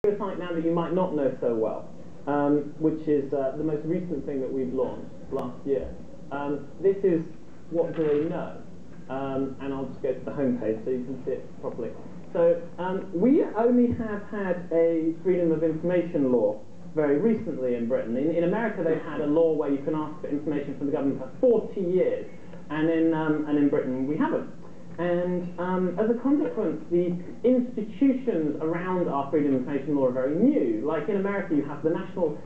a site now that you might not know so well, which is the most recent thing that we've launched last year. This is What Do They Know? And I'll just go to the home page so you can see it properly. So we only have had a freedom of information law very recently in Britain. In America they've had a law where you can ask for information from the government for 40 years, and in Britain we haven't. And as a consequence, the institutions around our freedom of information law are very new. Like in America, you have the National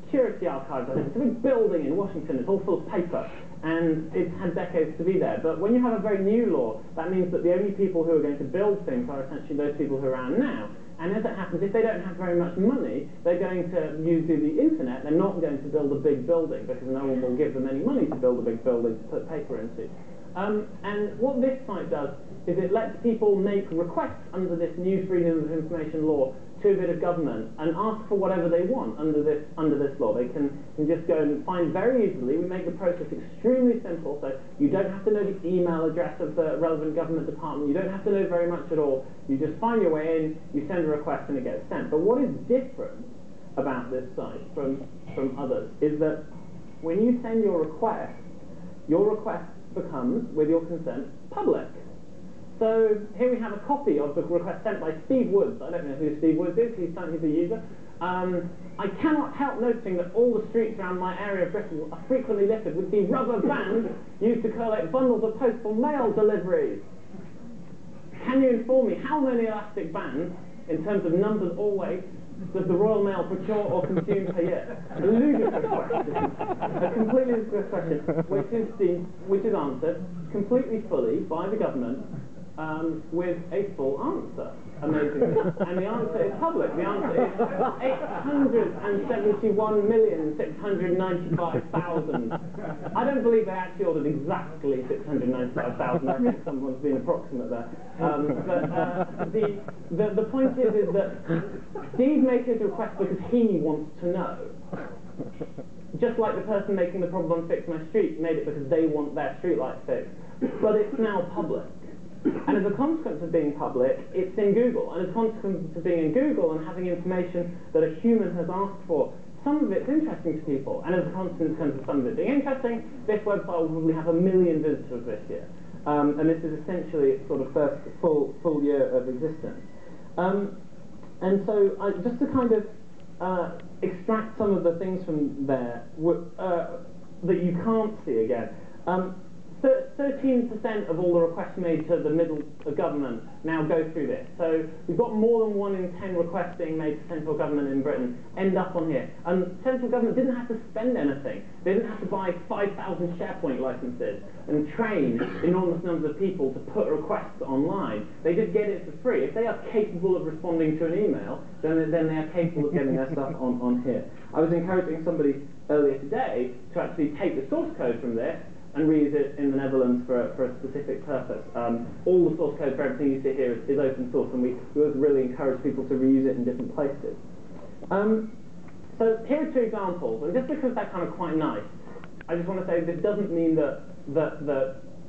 Security Archives. I think it's a big building in Washington. It's all full of paper, and it's had decades to be there. But when you have a very new law, that means that the only people who are going to build things are essentially those people who are around now. And as it happens, if they don't have very much money, they're going to use the internet. They're not going to build a big building because no one will give them any money to build a big building to put paper into. And what this site does is it lets people make requests under this new freedom of information law to a bit of government and ask for whatever they want under this law. They can just go and find very easily. We make the process extremely simple, so you don't have to know the email address of the relevant government department. You don't have to know very much at all. You just find your way in, you send a request, and it gets sent. But what is different about this site from others is that when you send your request becomes, with your consent, public. So here we have a copy of the request sent by Steve Woods. I don't know who Steve Woods is, he's a user. I cannot help noticing that all the streets around my area of Britain are frequently littered with the rubber bands used to collect bundles of postal mail deliveries. Can you inform me how many elastic bands, in terms of numbers or weight, does the Royal Mail procure or consume per year? A ludicrous question. A completely ludicrous question, which is answered completely fully by the government with a full answer, amazingly. And the answer is public. The answer is 871,695,000. I don't believe they actually ordered exactly 695,000. I think someone's been approximate there. But the point is that Steve makes his request because he wants to know. Just like the person making the problem Fix My Street made it because they want their streetlight fixed. But it's now public. And as a consequence of being public, it's in Google. And as a consequence of being in Google and having information that a human has asked for, some of it's interesting to people. And as a consequence of some of it being interesting, this website will probably have 1 million visitors this year. And this is essentially its sort of first full year of existence. And so just to kind of extract some of the things from there that you can't see again. 13% of all the requests made to the middle government now go through this. So we've got more than 1 in 10 requests being made to central government in Britain end up on here. And central government didn't have to spend anything. They didn't have to buy 5,000 SharePoint licenses and train enormous numbers of people to put requests online. They just get it for free. If they are capable of responding to an email, then they are capable of getting their stuff on here. I was encouraging somebody earlier today to actually take the source code from this and reuse it in the Netherlands for a specific purpose. All the source code for everything you see here is open source, and we always really encourage people to reuse it in different places. So here are 2 examples, and just because they're kind of quite nice, I just want to say this doesn't mean that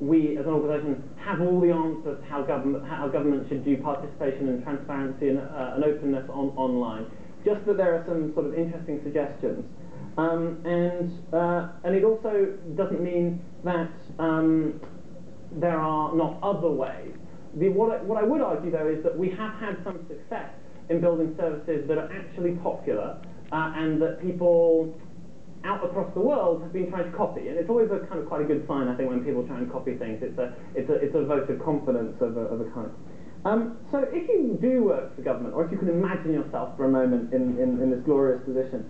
we as an organisation have all the answers to how government should do participation and transparency and openness online. Just that there are some sort of interesting suggestions. And it also doesn't mean that there are not other ways. What I would argue, though, is that we have had some success in building services that are actually popular and that people out across the world have been trying to copy. And it's always a kind of quite a good sign, I think, when people try and copy things. It's a vote of confidence of a kind. So if you do work for government, or if you can imagine yourself for a moment in this glorious position,